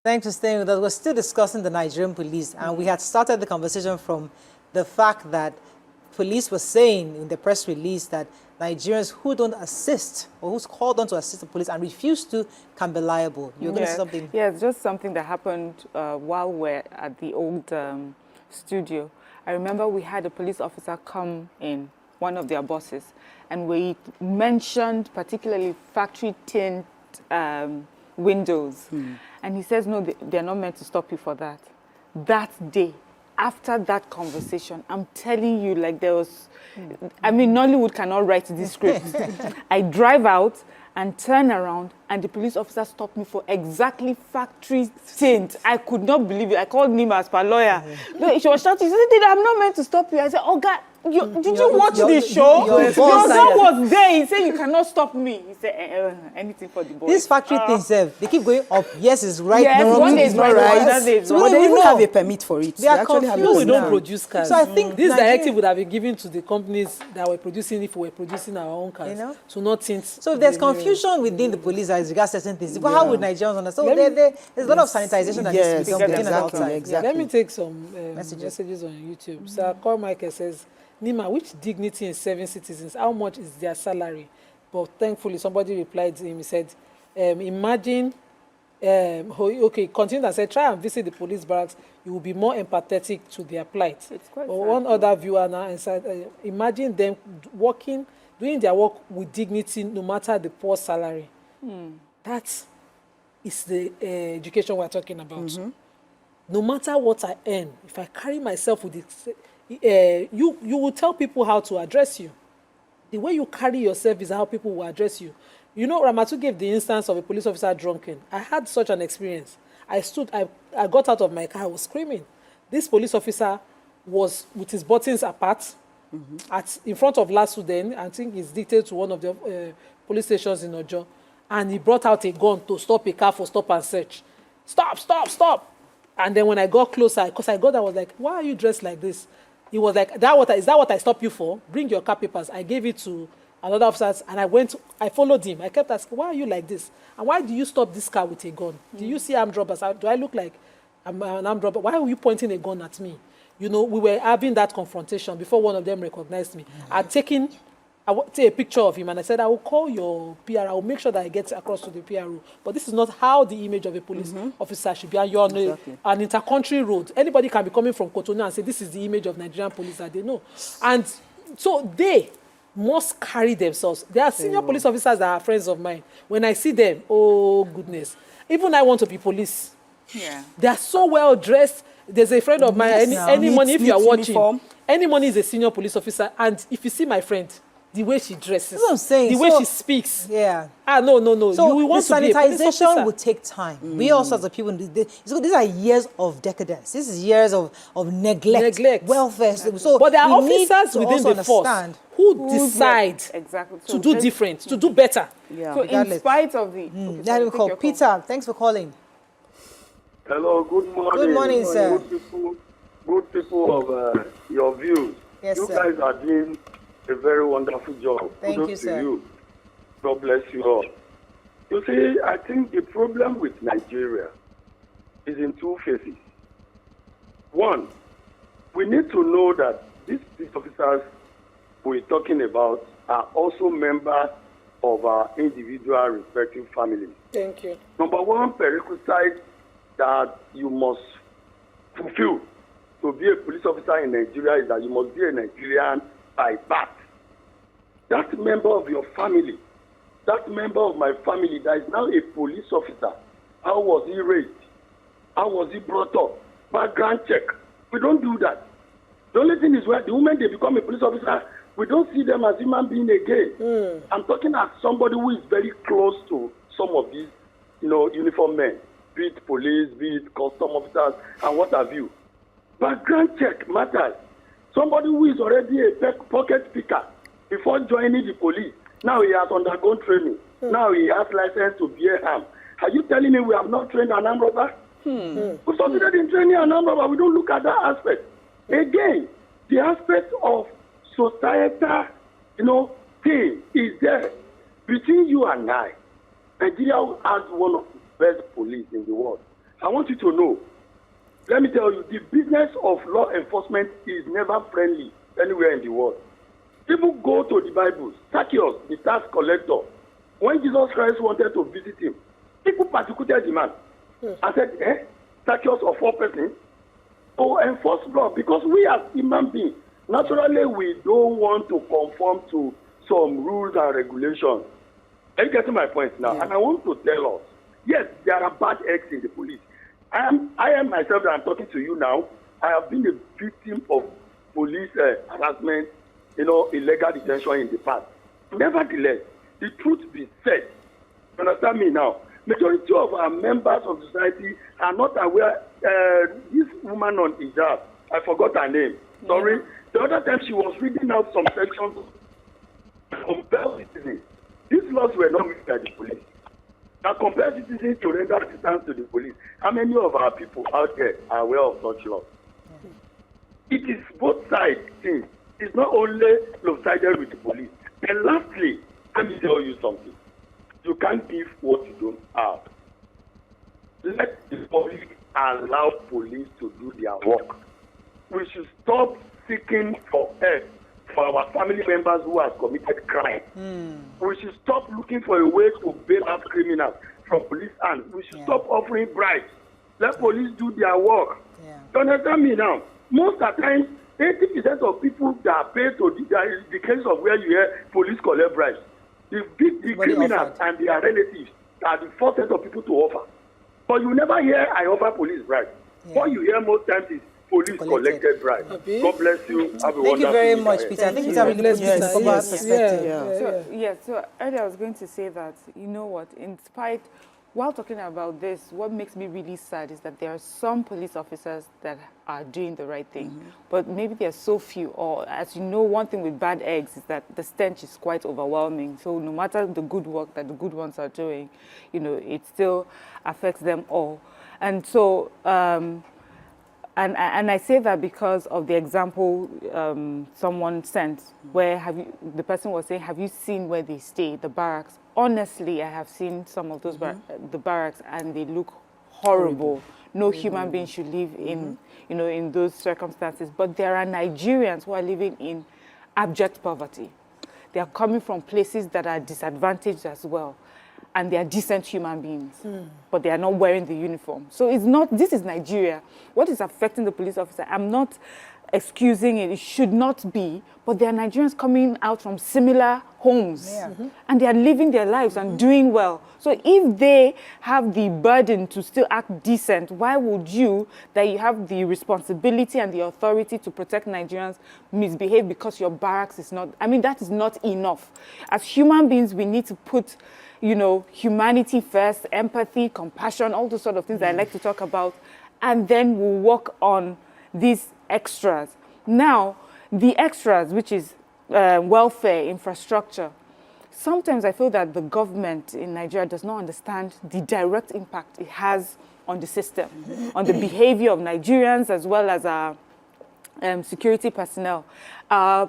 Thanks for staying with us. We're still discussing the Nigerian police, and we had started the conversation from the fact that police were saying in the press release that Nigerians who don't assist or who's called on to assist the police and refuse to can be liable. You're going to say something? Yeah, it's just something that happened while we're at the old studio. I remember we had a police officer come in, one of their bosses, and we mentioned particularly factory tint windows. And he says, no, they're not meant to stop you for that. That day, after that conversation, I'm telling you, like there was, I mean, Nollywood cannot write this script. I drive out and turn around, and the police officer stopped me for exactly factory tint. I could not believe it. I called Nyma as per lawyer. No, she was shouting, she said, I'm not meant to stop you. I said, oh God, did you watch the show? Your son was there. He said, you cannot stop me. He said, anything for the boys. These factory things, they keep going up. Yes, it's right. Yes, no, one day is right. Right. So we they don't even have a permit for it. They are actually have confused we don't produce cars. So I think this Nigeria, directive would have been given to the companies that were producing if we were producing our own cars. You know? To not tint. So if there's confusion within the police as regards certain things, how would Nigerians understand? So there's a lot of sanitization that needs to be done within and outside. Exactly. Let me take some messages on YouTube. Sir Carl Michael says, Nyma, which dignity in serving citizens? How much is their salary? But thankfully, somebody replied to him. He said, imagine, okay, continue and said, try and visit the police barracks. You will be more empathetic to their plight. It's quite sad. One other viewer now said, imagine them doing their work with dignity, no matter the poor salary. That is the education we're talking about. No matter what I earn, if I carry myself with it, you will tell people how to address you. The way you carry yourself is how people will address you. You know, Ramatu gave the instance of a police officer drunken. I had such an experience. I got out of my car, I was screaming. This police officer was with his buttons apart in front of Lasuden. I think it's dictated to one of the police stations in Ojo. And he brought out a gun to stop a car for stop and search. Stop, stop, stop. And then when I got closer, because I was like, why are you dressed like this? He was like, is that what I stopped you for? Bring your car papers. I gave it to another officer, and I followed him. I kept asking, why are you like this? And why do you stop this car with a gun? Do you see armed robbers? Do I look like I'm an armed robber? Why are you pointing a gun at me? You know, we were having that confrontation before one of them recognized me. I take a picture of him, and I said, I will call your PR. I will make sure that I get across to the PRO. But this is not how the image of a police officer should be. And you're on an inter-country road. Anybody can be coming from Cotonou and say, this is the image of Nigerian police that they know. And so they must carry themselves. There are senior police officers that are friends of mine. When I see them, oh, goodness. Even I want to be police. Yeah. They are so well dressed. There's a friend of mine, any money, if you are watching, any money is a senior police officer. And if you see my friend, the way she dresses, that's what I'm saying. The way she speaks. Yeah. No. So you want the to be a police officer. sanitization Will take time. We all sorts of people. These are years of decadence. This is years of neglect. Welfare. So but there are officers within the force who decide to do different, to do better. Yeah. So in spite of the... Peter, thanks for calling. Hello, good morning. Good morning, sir. Good people of your views. Yes, you sir. guys are doing a very wonderful job. Thank you, sir. To you. God bless you all. You see, I think the problem with Nigeria is in two phases. One, we need to know that these officers we're talking about are also members of our individual respective families. Thank you. Number one prerequisite that you must fulfill to be a police officer in Nigeria is that you must be a Nigerian by birth. That member of your family, that member of my family that is now a police officer, how was he raised? How was he brought up? Background check. We don't do that. The only thing is where the moment they become a police officer, we don't see them as human beings again. I'm talking as somebody who is very close to some of these, uniform men, be it police, be it custom officers, and what have you. Background check matters. Somebody who is already a pocket picker before joining the police, now he has undergone training. Now he has license to bear arms. Are you telling me we have not trained an armed robber? We succeeded in training an armed robber. We don't look at that aspect. Again, the aspect of societal, thing is there. Between you and I, Nigeria has one of the best police in the world. I want you to know, let me tell you, the business of law enforcement is never friendly anywhere in the world. People go to the Bible. Zacchaeus, the tax collector, when Jesus Christ wanted to visit him, people persecuted the man and said, Zacchaeus of all persons, to enforce law, because we as human beings, naturally we don't want to conform to some rules and regulations. Are you getting my point now? Yeah. And I want to tell us, yes, there are bad eggs in the police. I am myself that I'm talking to you now. I have been a victim of police harassment, illegal detention in the past. Nevertheless, the truth be said, you understand me now, majority of our members of society are not aware. This woman on hijab, I forgot her name. Sorry. The other time she was reading out some sections compelled citizens. These laws were not made by the police. Now, compelled citizens to render assistance to the police. How many of our people out there are aware of such laws? It is both sides things. It's not only lopsided with the police. And lastly, let me tell you something. You can't give what you don't have. Let the public allow police to do their work. We should stop seeking for help for our family members who have committed crime. We should stop looking for a way to bail out criminals from police hands. We should stop offering bribes. Let police do their work. You understand me now? Most of the time, 80% of people that are paid to the case of where you hear police collect bribes. The criminals and their relatives are the first set of people to offer. But you never hear I offer police bribes. What you hear most times is police collected bribes. God bless you. Thank you very much, Peter. I think Peter really put it in the proper perspective. So earlier I was going to say that, you know what, while talking about this, what makes me really sad is that there are some police officers that are doing the right thing, but maybe there are so few, or as you know, one thing with bad eggs is that the stench is quite overwhelming. So no matter the good work that the good ones are doing, it still affects them all. And so, and I say that because of the example someone sent, where the person was saying, have you seen where they stay, the barracks? Honestly, I have seen some of those the barracks, and they look horrible. No human being should live in, in those circumstances. But there are Nigerians who are living in abject poverty. They are coming from places that are disadvantaged as well, and they are decent human beings, but they are not wearing the uniform. So this is Nigeria. What is affecting the police officer? I'm not excusing it. It should not be, but there are Nigerians coming out from similar homes, and they are living their lives and doing well. So if they have the burden to still act decent, why would you, that you have the responsibility and the authority to protect Nigerians, misbehave because your barracks is not? I mean, that is not enough. As human beings, we need to put humanity first, empathy, compassion, all those sort of things that I like to talk about, and then we'll work on these extras. Now, the extras, which is welfare, infrastructure, sometimes I feel that the government in Nigeria does not understand the direct impact it has on the system, on the behavior of Nigerians as well as our security personnel.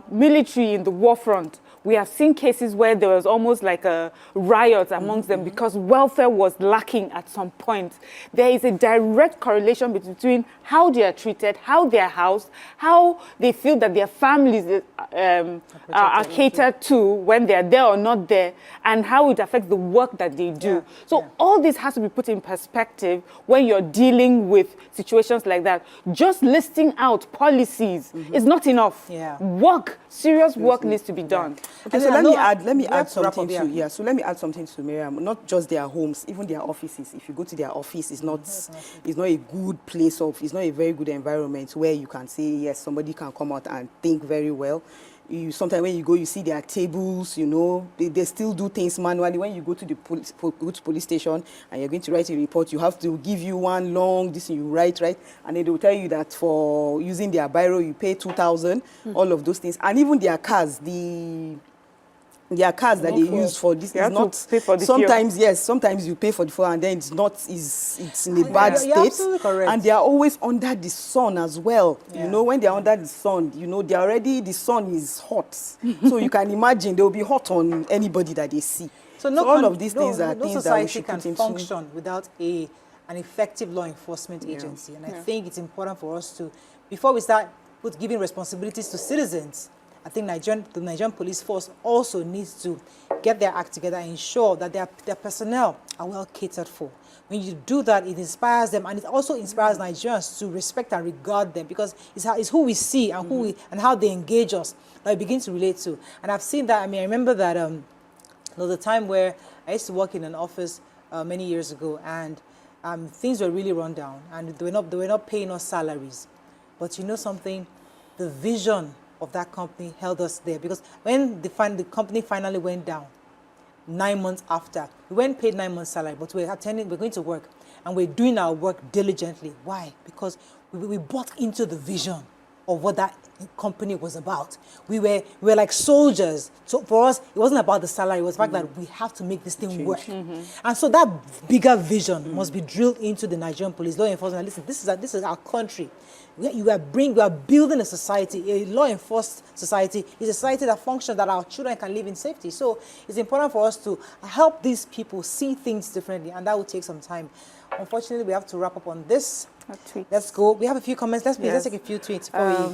Military in the war front, we have seen cases where there was almost like a riot amongst them because welfare was lacking at some point. There is a direct correlation between how they are treated, how they are housed, how they feel that their families are catered to when they are there or not there, and how it affects the work that they do. So all this has to be put in perspective when you're dealing with situations like that. Just listing out policies is not enough. Work, serious work needs to be done. Okay, so let me add something to So let me add something to Miriam. Not just their homes, even their offices. If you go to their office, it's not a good place it's not a very good environment where you can say yes, somebody can come out and think very well. Sometimes when you go, you see their tables, they still do things manually. When you go to the police station and you're going to write a report, you have to give you one long, this you write, and then they will tell you that for using their biro, you pay 2,000, all of those things. And even their cars, their cars that they use for this is not sometimes fuel. Sometimes you pay for the fuel and then it's in a bad state. Absolutely correct. And they are always under the sun as well. When they are under the sun, the sun is hot. So you can imagine they will be hot on anybody that they see. So all of these things are no things that we society should can put into function without an an effective law enforcement agency. And I think it's important for us to, before we start giving responsibilities to citizens, I think the Nigerian police force also needs to get their act together and ensure that their personnel are well catered for. When you do that, it inspires them, and it also inspires Nigerians to respect and regard them, because it's who we see and and how they engage us that we begin to relate to. And I've seen that. I mean, I remember that there was a time where I used to work in an office many years ago, and things were really run down, and they were not paying us salaries. But you know something, the vision of that company held us there, because when the company finally went down, 9 months after, we weren't paid 9 months salary, but we're going to work, and we're doing our work diligently. Why? Because we bought into the vision of what that company was about. We were like soldiers. So for us, it wasn't about the salary. It was the fact that we have to make this thing work. And so that bigger vision must be drilled into the Nigerian police, law enforcement. Listen, this is our country. We are building a society, a law-enforced society. It's a society that functions, that our children can live in safety. So it's important for us to help these people see things differently, and that will take some time. Unfortunately, we have to wrap up on this. Let's go. We have a few comments. Let's take a few tweets before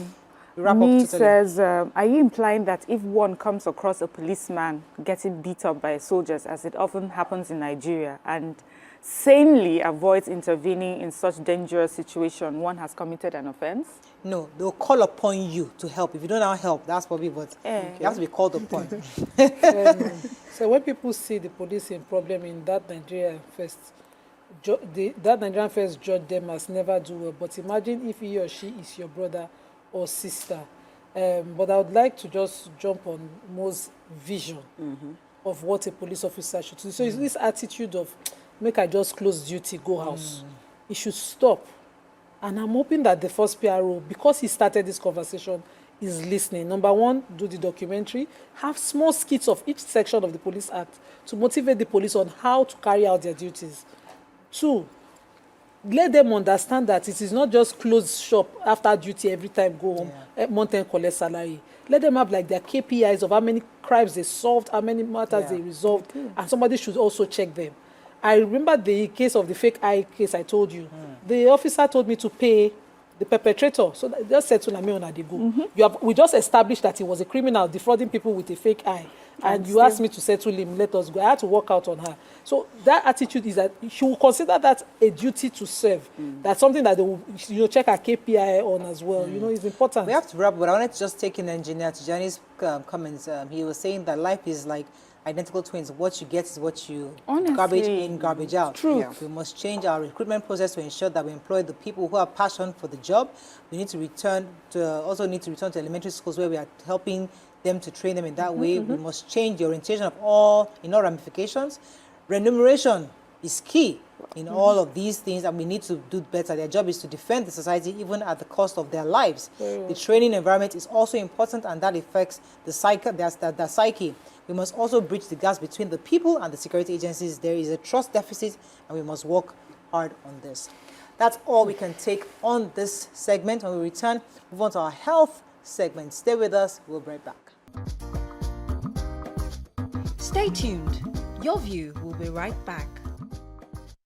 we wrap up. Me says, are you implying that if one comes across a policeman getting beat up by soldiers, as it often happens in Nigeria, and sanely avoids intervening in such dangerous situation, one has committed an offense? No, they'll call upon you to help. If you don't now help, that's probably what you have to be called upon. So when people see the police in problem in that Nigerian first, that Nigerian first judge them as never do well. But imagine if he or she is your brother or sister. But I would like to just jump on Mo's vision of what a police officer should do. So it's this attitude of, make I just close duty, go house. It should stop. And I'm hoping that the first PRO, because he started this conversation, is listening. Number one, do the documentary. Have small skits of each section of the Police Act to motivate the police on how to carry out their duties. Two, let them understand that it is not just close shop after duty every time, go home, month-end collect salary. Let them have like their KPIs of how many crimes they solved, how many matters they resolved, and somebody should also check them. I remember the case of the fake eye case I told you. The officer told me to pay the perpetrator. So just said to me on the go. We just established that he was a criminal defrauding people with a fake eye. And you asked me to settle him, let us go. I had to work out on her. So that attitude is that she will consider that a duty to serve. That's something that they will check her KPI on as well. You know, it's important. We have to wrap, but I wanted to just take in Engineer Tijani's comments. He was saying that life is like identical twins. What you get is what you garbage in, garbage out. True. We must change our recruitment process to ensure that we employ the people who have passion for the job. We need to return to elementary schools where we are helping them to train them in that way. We must change the orientation of all ramifications. Remuneration is key in all of these things, and we need to do better. Their job is to defend the society even at the cost of their lives. The training environment is also important, and that affects the psyche. We must also bridge the gaps between the people and the security agencies. There is a trust deficit, and we must work hard on this. That's all we can take on this segment. When we return, move on to our health segment. Stay with us. We'll be right back. Stay tuned. Your View will be right back.